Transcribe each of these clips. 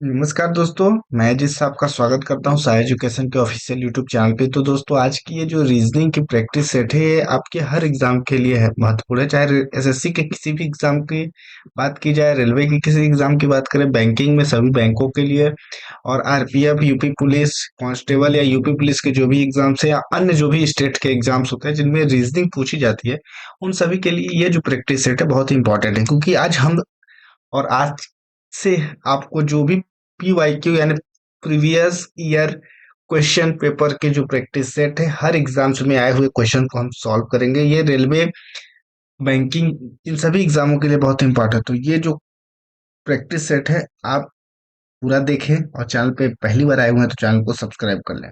नमस्कार दोस्तों, मैं अजीत साहब का स्वागत करता हूं साई एजुकेशन के ऑफिशियल यूट्यूब चैनल पे। तो दोस्तों, आज की ये जो रीजनिंग की प्रैक्टिस सेट है, ये आपके हर एग्जाम के लिए है महत्वपूर्ण है। चाहे एसएससी के किसी भी एग्जाम की बात की जाए, रेलवे की किसी एग्जाम की बात करें, बैंकिंग में सभी बैंकों के लिए, और आरपीएफ, यूपी पुलिस कांस्टेबल या यूपी पुलिस के जो भी एग्जाम्स है या अन्य जो भी स्टेट के एग्जाम्स होते हैं जिनमें रीजनिंग पूछी जाती है, उन सभी के लिए ये जो प्रैक्टिस सेट है बहुत ही इंपॉर्टेंट है। क्योंकि आज से आपको जो भी पीवाईक्यू यानी प्रीवियस ईयर क्वेश्चन पेपर के जो प्रैक्टिस सेट है, हर एग्जाम्स में आए हुए क्वेश्चन को हम सॉल्व करेंगे। ये रेलवे, बैंकिंग, इन सभी एग्जामों के लिए बहुत इंपॉर्टेंट है। तो ये जो प्रैक्टिस सेट है, आप पूरा देखें, और चैनल पे पहली बार आए हुए हैं तो चैनल को सब्सक्राइब कर लें।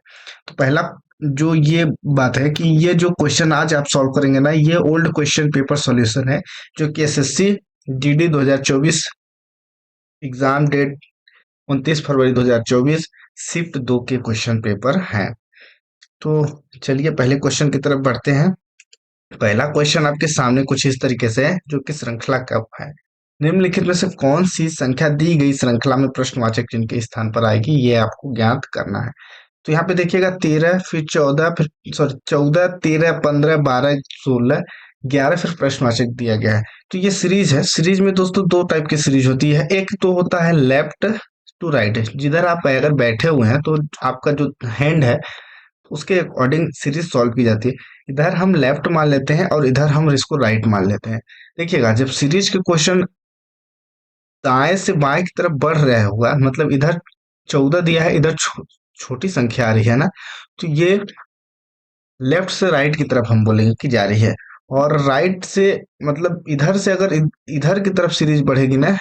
तो पहला जो ये बात है कि ये जो क्वेश्चन आज आप सॉल्व करेंगे ना, ये ओल्ड क्वेश्चन पेपर सॉल्यूशन है, जो कि एसएससी जीडी 2024 एग्जाम डेट 29 फरवरी 2024 शिफ्ट 2 के क्वेश्चन पेपर हैं। तो चलिए पहले क्वेश्चन की तरफ बढ़ते हैं। पहला क्वेश्चन आपके सामने कुछ इस तरीके से है, जो कि श्रृंखला का है। निम्नलिखित में से कौन सी संख्या दी गई श्रृंखला में प्रश्नवाचक चिन्ह के स्थान पर आएगी, ये आपको ज्ञात करना है। तो यहाँ पे देखिएगा 13, फिर 14, फिर सॉरी 14, 13, 15, 12, 16, 11, फिर प्रश्नवाचक दिया गया है। तो ये सीरीज है। सीरीज में दोस्तों दो टाइप की सीरीज होती है। एक तो होता है लेफ्ट टू राइट, जिधर आप अगर बैठे हुए हैं तो आपका जो हैंड है उसके अकॉर्डिंग सीरीज सॉल्व की जाती है। इधर हम लेफ्ट मान लेते हैं और इधर हम इसको राइट मान लेते हैं। देखिएगा, जब सीरीज के क्वेश्चन दाएं से बाएं की तरफ बढ़ रहा होगा, मतलब इधर 14 दिया है, इधर छोटी संख्या आ रही है ना, तो ये लेफ्ट से राइट की तरफ हम बोलेंगे कि जा रही है। और राइट से मतलब इधर से अगर इधर की तरफ सीरीज बढ़ेगी ना,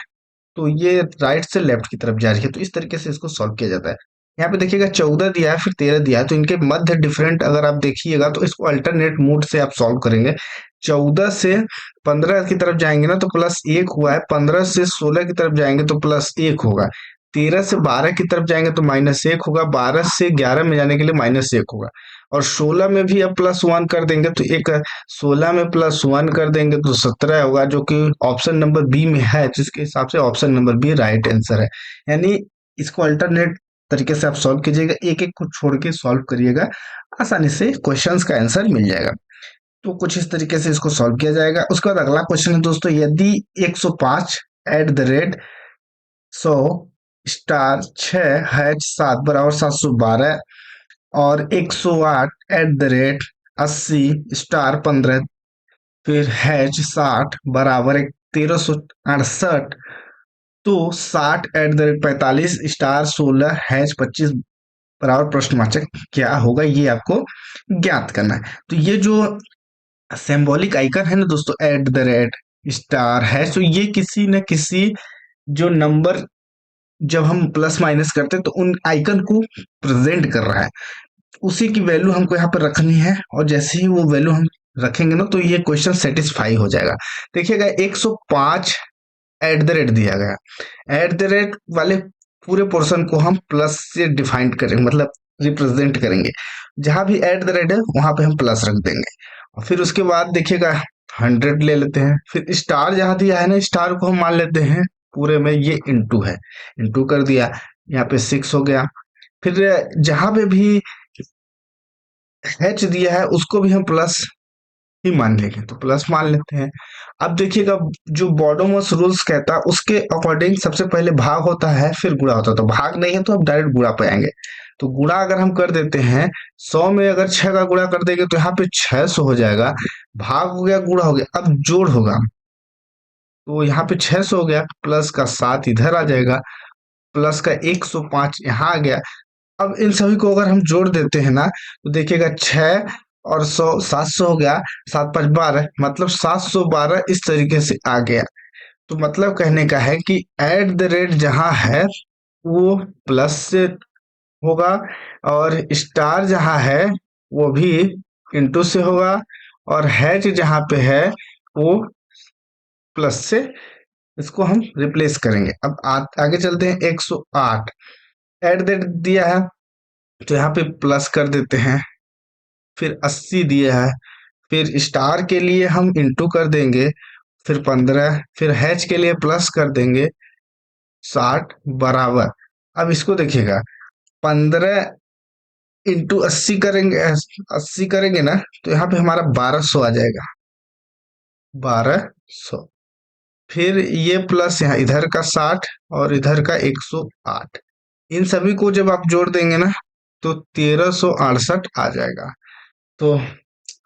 तो ये राइट से लेफ्ट की तरफ जा रही है। तो इस तरीके से इसको सॉल्व किया जाता है। यहाँ पे देखिएगा 14 दिया है, फिर 13 दिया है, तो इनके मध्य डिफरेंट अगर आप देखिएगा तो इसको अल्टरनेट मोड से आप सॉल्व करेंगे। 14 से 15 की तरफ जाएंगे ना तो प्लस 1 हुआ है, 15 से 16 की तरफ जाएंगे तो प्लस 1 होगा, 13 से 12 की तरफ जाएंगे तो माइनस 1 होगा, 12 से 11 में जाने के लिए माइनस 1 होगा, और 16 में भी अब प्लस 1 कर देंगे तो एक, 16 में प्लस 1 कर देंगे तो 17 होगा, जो कि ऑप्शन नंबर बी में है, जिसके हिसाब से option number B right answer है। यानी इसको अल्टरनेट तरीके से आप सॉल्व कीजिएगा, एक एक को छोड़ के सॉल्व करिएगा, आसानी से क्वेश्चंस का आंसर मिल जाएगा। तो कुछ इस तरीके से इसको सॉल्व किया जाएगा। उसके बाद अगला क्वेश्चन है दोस्तों, यदि 105 at the rate 100 star 6 hatch 7 बराबर 712, और 108 एट द रेट 80 स्टार 15, फिर हैच 60 बराबर 1368, तो 60 at the rate 45 star 16 hatch 25 बराबर प्रश्नवाचक क्या होगा, ये आपको ज्ञात करना है। तो ये जो सिंबॉलिक आइकन है ना दोस्तों, एट द रेट स्टार है, तो ये किसी न किसी जो नंबर जब हम प्लस माइनस करते हैं तो उन आइकन को प्रेजेंट कर रहा है, उसी की वैल्यू हमको यहाँ पर रखनी है। और जैसे ही वो वैल्यू हम रखेंगे ना तो ये क्वेश्चन सेटिस्फाई हो जाएगा। देखिएगा 105 एट द रेट दिया गया, एट द रेट वाले पूरे पोर्शन को हम प्लस से डिफाइन करेंगे, मतलब रिप्रेजेंट करेंगे। जहां भी एट द रेट है वहां पे हम प्लस रख देंगे। और फिर उसके बाद देखिएगा 100 ले लेते हैं, फिर स्टार जहां दिया है ना, स्टार को हम मान लेते हैं पूरे में ये इंटू है, इंटू कर दिया, यहाँ पे 6 हो गया। फिर जहां पे भी एच दिया है उसको भी हम प्लस ही मान लेंगे, तो प्लस मान लेते हैं। अब देखिएगा, जो बॉडोमस रूल्स कहता है उसके अकॉर्डिंग सबसे पहले भाग होता है फिर गुणा होता है, तो भाग नहीं है तो अब डायरेक्ट गुणा पे आएंगे। तो गुणा अगर हम कर देते हैं, 100 में अगर 6 का गुणा कर देंगे तो यहाँ पे 600 हो जाएगा। भाग हो गया, गुणा हो गया, अब जोड़ होगा, तो यहाँ पे 600 हो गया, प्लस का 7 इधर आ जाएगा, प्लस का 105 यहाँ आ गया। अब इन सभी को अगर हम जोड़ देते हैं ना, तो देखिएगा 6 और 100 700 हो गया, 7 5 12, मतलब 712 इस तरीके से आ गया। तो मतलब कहने का है कि एट द रेट जहां है वो प्लस से होगा, और स्टार जहां है वो भी इंटू से होगा, और हैच जहां पे है वो प्लस से, इसको हम रिप्लेस करेंगे। अब आगे चलते हैं। 108 एट द रेट दिया है तो यहाँ पे प्लस कर देते हैं, फिर 80 दिया है, फिर स्टार के लिए हम इंटू कर देंगे, फिर 15, फिर हैच के लिए प्लस कर देंगे 60 बराबर अब इसको देखिएगा, 15 × 80 करेंगे, 80 करेंगे ना, तो यहाँ पे हमारा 1200 आ जाएगा, 1200। फिर ये प्लस यहाँ इधर का 60 और इधर का 108, इन सभी को जब आप जोड़ देंगे ना, तो 1368 आ जाएगा। तो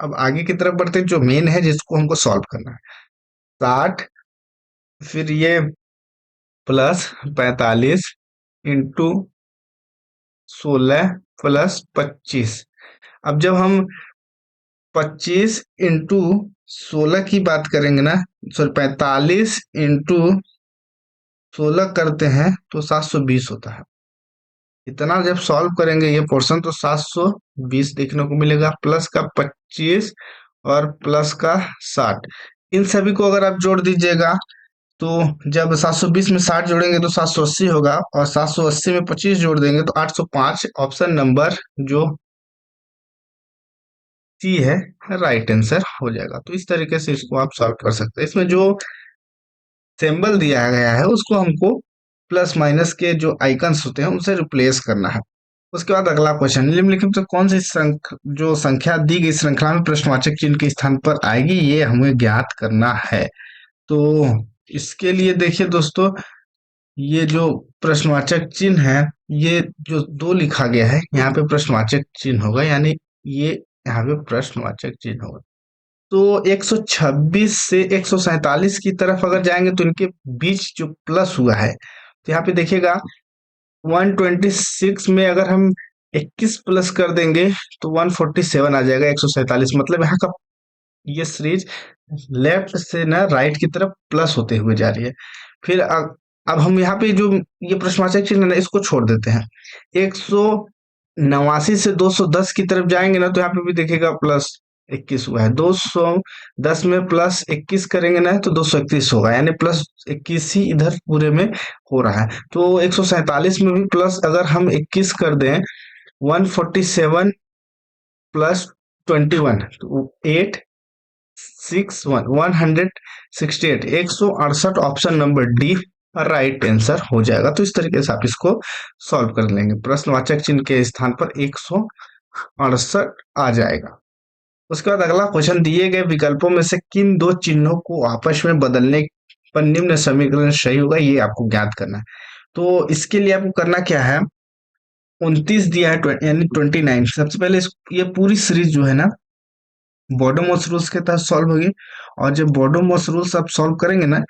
अब आगे की तरफ बढ़ते हैं, जो मेन है जिसको हमको सॉल्व करना है। 60, फिर ये प्लस 45 इंटू 16 + 25। अब जब हम 25 × 16 की बात करेंगे ना, सॉरी 45 × 16 करते हैं तो 720 होता है। इतना जब सॉल्व करेंगे ये पोर्शन, तो 720 देखने को मिलेगा, प्लस का 25 और प्लस का 60, इन सभी को अगर आप जोड़ दीजिएगा, तो जब 720 में 60 जोड़ेंगे तो 780 होगा, और 780 में 25 जोड़ देंगे तो 805। ऑप्शन नंबर जो सी है, राइट आंसर हो जाएगा। तो इस तरीके से इसको आप सॉल्व कर सकते हैं। इसमें जो सिंबल दिया गया है उसको हमको प्लस माइनस के जो आइकन्स होते हैं उनसे रिप्लेस करना है। उसके बाद अगला क्वेश्चन, निम्नलिखित में कौन सी जो संख्या दी गई श्रृंखला में प्रश्नवाचक चिन्ह के स्थान पर आएगी, ये हमें ज्ञात करना है। तो इसके लिए देखिए दोस्तों, ये जो प्रश्नवाचक चिन्ह है, ये जो दो लिखा गया है यहाँ पे प्रश्नवाचक चिन्ह होगा, यानी ये यहाँ पे प्रश्नवाचक चिन्ह होगा। तो 126 से 147 की तरफ अगर जाएंगे तो इनके बीच जो प्लस हुआ है, तो यहाँ पे देखिएगा 126 में अगर हम 21 प्लस कर देंगे तो 147 आ जाएगा, 147। मतलब यहाँ का ये सीरीज लेफ्ट से ना राइट की तरफ प्लस होते हुए जा रही है। फिर अब हम यहाँ पे जो ये प्रश्नवाचक चिन्ह है ना, इसको छोड़ देते हैं। 189 से 210 की तरफ जाएंगे ना, तो यहाँ पे भी देखेगा प्लस 21 हुआ है। 210 में प्लस 21 करेंगे ना, तो 231 होगा, यानी प्लस 21 ही इधर पूरे में हो रहा है। तो 147 में भी प्लस अगर हम 21 कर दें, 147 प्लस 21, तो 861, 168, 168, option number D right answer हो जाएगा। तो इस तरीके से आप इसको सॉल्व कर लेंगे, प्रश्नवाचक चिन्ह के स्थान पर 168 आ जाएगा। उसके बाद अगला क्वेश्चन, दिए गए विकल्पों में से किन दो चिन्हों को आपस में बदलने पर निम्न समीकरण सही होगा, ये आपको ज्ञात करना है। तो इसके लिए आपको करना क्या है, 29 दिया है, यानी 29। सबसे पहले ये पूरी सीरीज जो है ना, बॉडोमॉस रूल्स के तहत सॉल्व होगी। और जब बॉडोमॉस रूल्स आप सॉल्व करेंगे ना,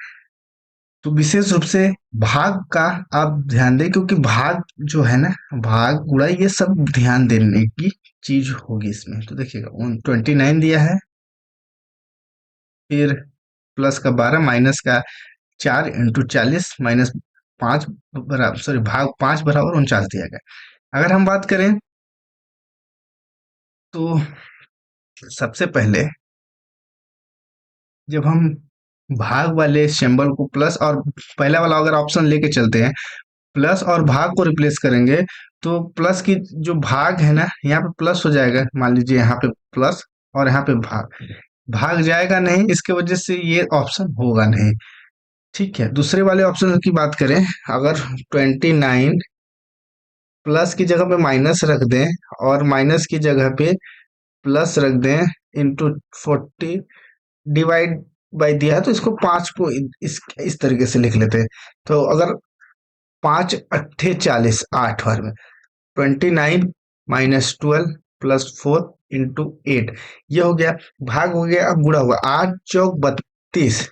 तो विशेष रूप से भाग का आप ध्यान दें, क्योंकि भाग जो है ना, भाग गुणा ये सब ध्यान देने की चीज होगी इसमें। तो देखिएगा 29 दिया है, फिर प्लस का 12 माइनस का 4 इंटू 40 माइनस 5 बराबर, सॉरी भाग 5 बराबर 49 दिया गया। अगर हम बात करें तो सबसे पहले जब हम भाग वाले सिंबल को प्लस और पहला वाला अगर ऑप्शन लेके चलते हैं, प्लस और भाग को रिप्लेस करेंगे, तो प्लस की जो भाग है ना, यहाँ पे प्लस हो जाएगा, मान लीजिए यहाँ पे प्लस और यहाँ पे भाग, भाग जाएगा नहीं, इसके वजह से ये ऑप्शन होगा नहीं। ठीक है, दूसरे वाले ऑप्शन की बात करें, अगर 29 प्लस की जगह पे माइनस रख दें और माइनस की जगह पे प्लस रख दें, इंटू 40 डिवाइड बाई दिया है, तो इसको 5 को इस तरीके से लिख लेते हैं। तो अगर 5 अट्ठे 40, 8 बार में 29 माइनस 12 प्लस 4 इंटू 8, ये हो गया भाग, हो गया। अब गुणा हुआ, 8 चौक 32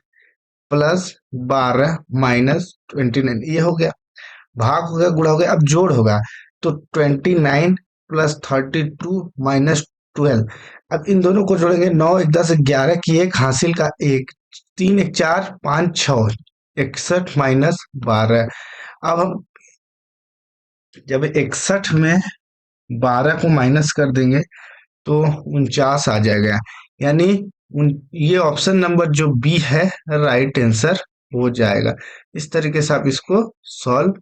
प्लस 12 माइनस 29, ये हो गया भाग, हो गया गुणा हो गया। अब जोड़ होगा, तो 29 प्लस 32 माइनस 12। अब इन दोनों को जोड़ेंगे, 9 1 10 11 की एक हासिल का एक, 3 1 4 5 6 61 माइनस 12। अब हम जब 61 में 12 को माइनस कर देंगे तो 49 आ जाएगा, यानी ये ऑप्शन नंबर जो बी है राइट आंसर हो जाएगा। इस तरीके से आप इसको सॉल्व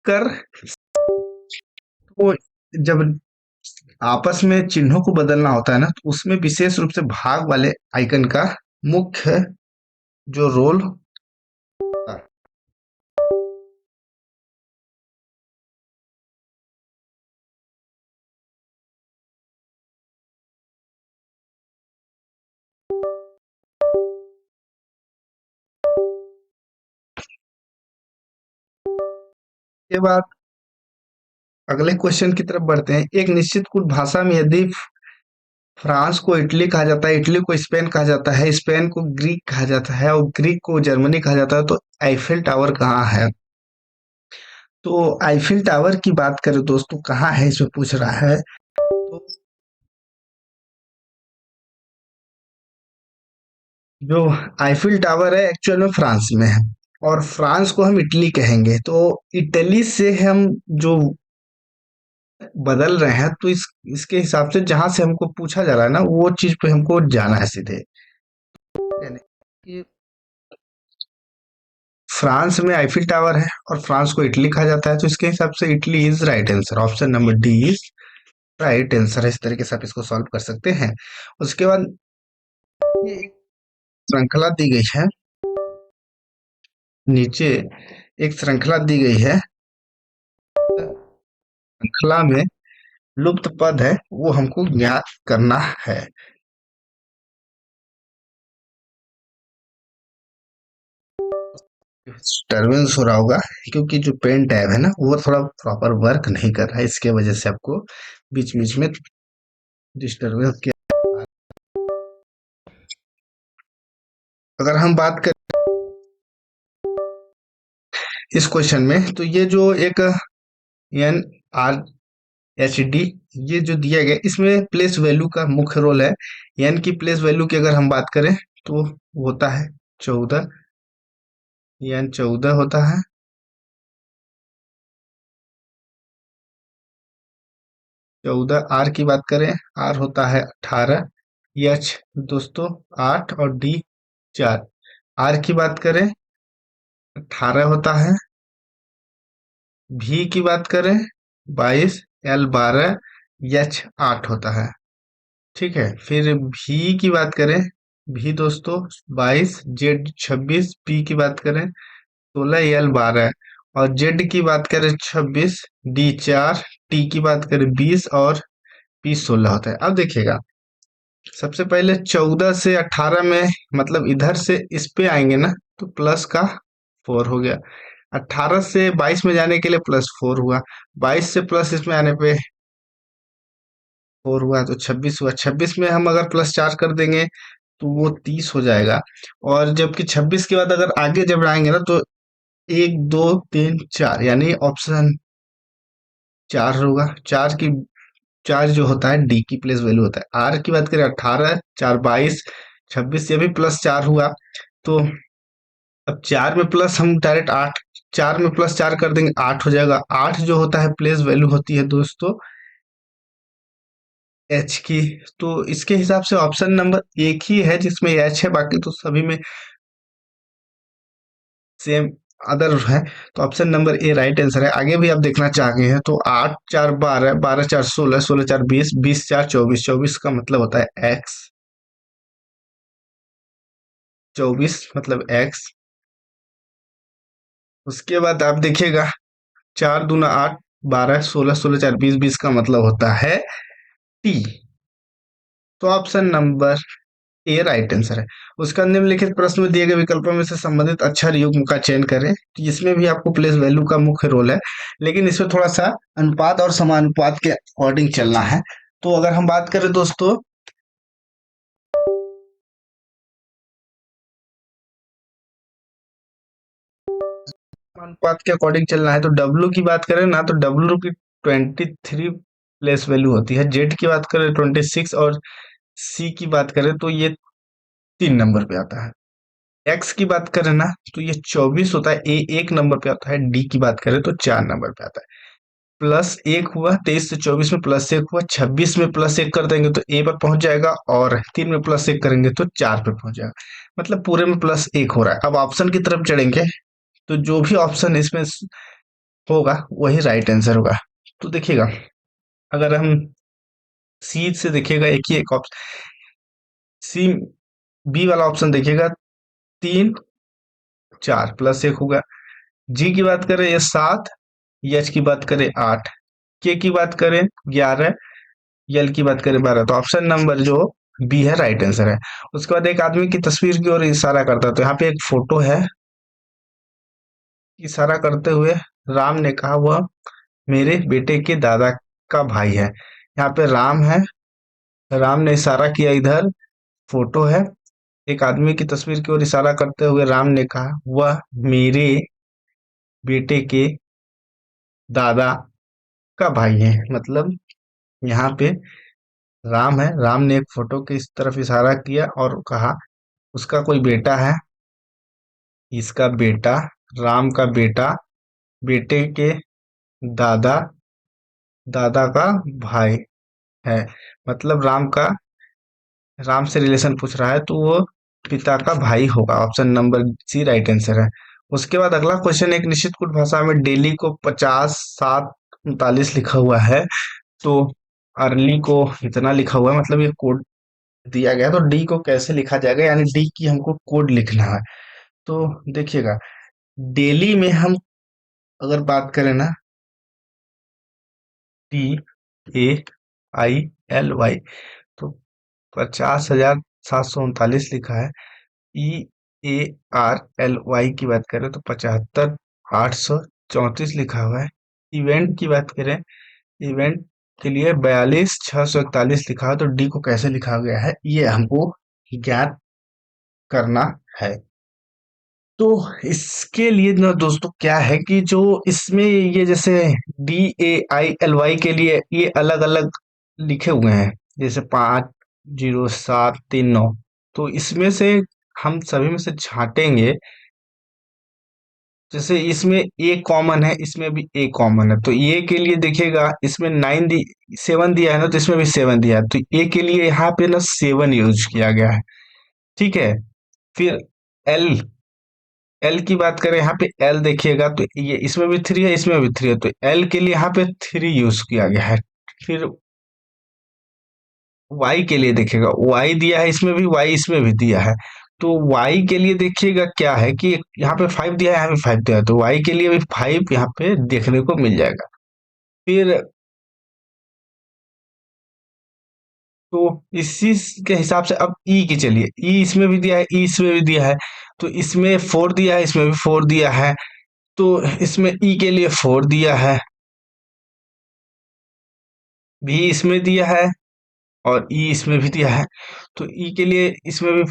कर, तो जब आपस में चिन्हों को बदलना होता है ना, तो उसमें विशेष रूप से भाग वाले आइकन का मुख्य जो रोल के बाद अगले क्वेश्चन की तरफ बढ़ते हैं। एक निश्चित कुल भाषा में यदि फ्रांस को इटली कहा जाता है, इटली को स्पेन कहा जाता है, स्पेन को ग्रीक कहा जाता है और ग्रीक को जर्मनी कहा जाता है, तो आईफिल टावर कहाँ है? तो आईफिल टावर की बात करें दोस्तों, कहाँ है इसमें पूछ रहा है। तो जो आईफिल टावर है एक्चुअल में फ्रांस में है, और फ्रांस को हम इटली कहेंगे। तो इटली से हम जो बदल रहे हैं, तो इसके हिसाब से जहां से हमको पूछा जा रहा है ना, वो चीज पे हमको जाना है सीधे। यानी कि फ्रांस में आईफिल टावर है और फ्रांस को इटली कहा जाता है, तो इसके हिसाब से Italy is right answer. Option number D is right answer है। इस तरीके से आप इसको सॉल्व कर सकते हैं। उसके बाद ये एक श्रृंखला दी गई है, नीचे एक श्रृंखला दी गई है। श्रृंखला में लुप्त पद है, वो हमको ज्ञात करना है। डिस्टर्बेंस हो रहा होगा क्योंकि जो पेन टैब है ना, वो थोड़ा प्रॉपर वर्क नहीं कर रहा है, इसके वजह से आपको बीच बीच में डिस्टर्बेंस के। अगर हम बात करें इस क्वेश्चन में, तो ये जो एक एन आर एच डी ये जो दिया गया, इसमें प्लेस वैल्यू का मुख्य रोल है। एन की प्लेस वैल्यू की अगर हम बात करें तो वो होता है 14, एन 14 होता है। 14 आर की बात करें, आर होता है 18, एच दोस्तों 8 और डी 4। आर की बात करें 18 होता है, भी की बात करें 22, एल 12, एच 8 होता है। ठीक है, फिर भी की बात करें, भी दोस्तों 22, जेड 26, पी की बात करें 16, एल 12 और जेड की बात करें 26, डी 4, टी की बात करें 20 और पी 16 होता है। अब देखिएगा, सबसे पहले 14 से 18 में, मतलब इधर से इस पे आएंगे ना, तो प्लस का 4 हो गया। 18 से 22 में जाने के लिए प्लस 4 हुआ। 22 से प्लस इसमें आने पे 4 हुआ, तो 26 हुआ। 26 में हम अगर प्लस 4 कर देंगे तो वो 30 हो जाएगा। और जबकि 26 के बाद अगर आगे जब आएंगे ना, तो 1 2 3 4, यानी ऑप्शन 4 होगा। 4 जो होता है डी की प्लेस वैल्यू होता है। आर की बात करें 18, 4 22, 26 ये भी प्लस 4 हुआ। तो अब 4 में प्लस हम डायरेक्ट 8, 4 में प्लस 4 कर देंगे 8 हो जाएगा। 8 जो होता है प्लेस वैल्यू होती है दोस्तों एच की। तो इसके हिसाब से ऑप्शन नंबर एक ही है जिसमें एच है, बाकी तो सभी में सेम अदर है। तो option number A right answer है। आगे भी आप देखना चाहेंगे हैं तो 8 4 12, 12 4 16, 16 4 20, 20 4 24, 24 का मतलब होता है एक्स। 24 मतलब एक्स। उसके बाद आप देखिएगा, 4 दूना 8, 12, 16, 16 4 20, 20 का मतलब होता है टी। तो option number A right answer है। उसका निम्नलिखित प्रश्न में दिए गए विकल्पों में से संबंधित अक्षर युग्म का चयन करें। तो इसमें भी आपको प्लेस वैल्यू का मुख्य रोल है, लेकिन इसमें थोड़ा सा अनुपात और समानुपात के अकॉर्डिंग चलना है। तो अगर हम बात करें दोस्तों, समानुपात के अकॉर्डिंग चलना है, तो डब्ल्यू की बात करें ना, तो डब्ल्यू की 23 प्लेस वैल्यू होती है। जेड की बात करें 26 और सी की बात करें तो ये 3 नंबर पे आता है। एक्स की बात करें ना, तो ये 24 होता है, ए 1 नंबर पे आता है। डी की बात करें तो 4 नंबर पे आता है। प्लस 1 हुआ, 23 से 24 में प्लस 1 हुआ। 26 में प्लस 1 कर देंगे तो ए पर पहुंच जाएगा, और 3 में प्लस 1 करेंगे तो 4 पे पहुंच जाएगा। मतलब पूरे में प्लस 1 हो रहा है। अब ऑप्शन की तरफ चढ़ेंगे, तो जो भी ऑप्शन इसमें होगा वही राइट आंसर होगा। तो देखिएगा, अगर हम सी से देखिएगा, एक ही एक ऑप्शन, सी बी वाला ऑप्शन देखिएगा, 3 4 प्लस 1 होगा। जी की बात करें ये 7, एच की बात करें 8, के की बात करें 11, यल की बात करें 12। तो ऑप्शन नंबर जो बी है राइट आंसर है। उसके बाद एक आदमी की तस्वीर की ओर इशारा करता है, तो यहाँ पे एक फोटो है। इशारा करते हुए राम ने कहा, वह मेरे बेटे के दादा का भाई है। यहाँ पे राम है, राम ने इशारा किया, इधर फोटो है, एक आदमी की तस्वीर की ओर इशारा करते हुए राम ने कहा, वह मेरे बेटे के दादा का भाई है। मतलब यहाँ पे राम है, राम ने एक फोटो के इस तरफ इशारा किया और कहा उसका कोई बेटा है, इसका बेटा, राम का बेटा, बेटे के दादा, दादा का भाई है। मतलब राम से रिलेशन पूछ रहा है, तो वो पिता का भाई होगा। Option number C right answer है। उसके बाद अगला क्वेश्चन, एक निश्चित कुट भाषा में डेली को 50 7 39 लिखा हुआ है, तो अर्ली को इतना लिखा हुआ है, मतलब ये कोड दिया गया, तो डी को कैसे लिखा जाएगा, यानी डी की हमको कोड लिखना है। तो देखिएगा, डेली में हम अगर बात करें ना, DAILY, तो 50,739 लिखा है। EARLY की बात करें तो 75,834 लिखा हुआ है। इवेंट की बात करें, इवेंट के लिए 42,641 लिखा है। तो डी को कैसे लिखा गया है, ये हमको ज्ञात करना है। तो इसके लिए ना दोस्तों क्या है कि जो इसमें ये जैसे DAILY के लिए ये अलग अलग लिखे हुए हैं, जैसे 50739, तो इसमें से हम सभी में से छांटेंगे। जैसे इसमें ए कॉमन है, इसमें भी ए कॉमन है, तो ए के लिए देखिएगा, इसमें 7 दिया है ना, तो इसमें भी 7 दिया है, तो ए के लिए यहाँ पे ना 7 यूज किया गया है। ठीक है। फिर एल एल की बात करें, यहाँ पे एल देखिएगा, तो ये इसमें भी 3 है, इसमें भी 3 है, तो एल के लिए यहाँ पे 3 यूज किया गया है। फिर वाई के लिए देखिएगा, वाई दिया है, इसमें भी वाई, इसमें भी दिया है, तो वाई के लिए देखिएगा क्या है कि यहाँ पे 5 दिया है, यहाँ पे 5 दिया है, तो वाई के लिए भी 5 यहाँ पे देखने को मिल जाएगा। फिर तो इसी के हिसाब से अब ई की चलिए, ई इसमें भी दिया है, ई इसमें भी दिया है, तो इसमें 4 दिया है, इसमें भी 4 दिया है, तो इसमें ई के लिए 4 दिया है, भी इसमें दिया है, और ई इसमें भी दिया है, तो ई के लिए इसमें भी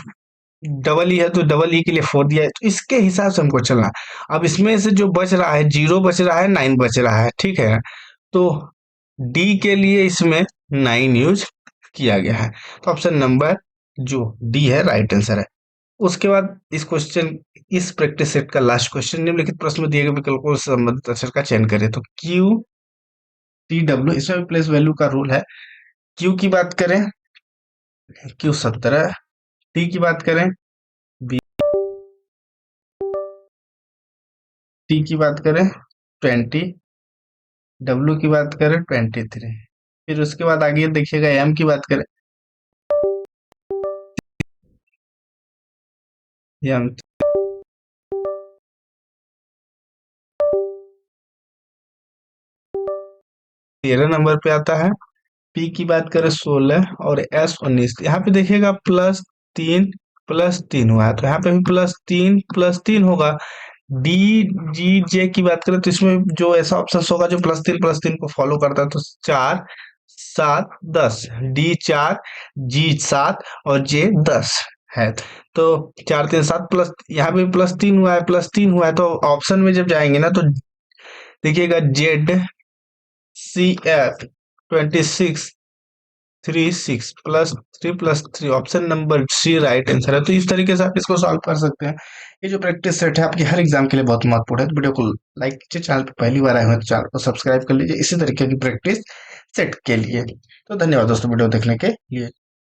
डबल ई है, तो डबल ई के लिए 4 दिया है, तो इसके हिसाब से हमको चलना। अब इसमें से जो बच रहा है, 0 बच रहा है, 9 बच रहा है, ठीक है, तो डी के लिए इसमें 9 यूज किया गया है, तो ऑप्शन नंबर जो डी है राइट आंसर है। उसके बाद इस प्रैक्टिस सेट का लास्ट क्वेश्चन, निम्नलिखित प्रश्न में दिए गए विकल्पों से संबंधित अक्षर का चयन करें। तो QTW, इसमें भी प्लेस वैल्यू का रूल है। क्यू की बात करें, Q 17, टी की बात करें, टी की बात करें 20, डब्ल्यू की बात करें 23। फिर उसके बाद आगे देखिएगा, एम की बात करें, एम 13 नंबर पे आता है। पी की बात करें 16 और एस 19। यहाँ पे देखिएगा +3 हुआ है, तो यहाँ पे भी +3 होगा। डी जी जे की बात करें, तो इसमें जो ऐसा ऑप्शन होगा जो +3 को फॉलो करता है, तो 4 7 10, D 4, G 7 और J 10 है। तो 4 3 7 प्लस, यहाँ पे +3 हुआ है, तो ऑप्शन में जब जाएंगे ना, तो देखिएगा ZCF 26 +3 option number C right answer है। तो इस तरीके से आप इसको सॉल्व कर सकते हैं। ये जो प्रैक्टिस सेट है आपकी हर एग्जाम के लिए बहुत महत्वपूर्ण है। तो वीडियो को लाइक कीजिए, चैनल पर पहली बार आए हैं तो चैनल को सब्सक्राइब कर लीजिए इसी तरीके की प्रैक्टिस सेट के लिए। तो धन्यवाद दोस्तों वीडियो देखने के लिए।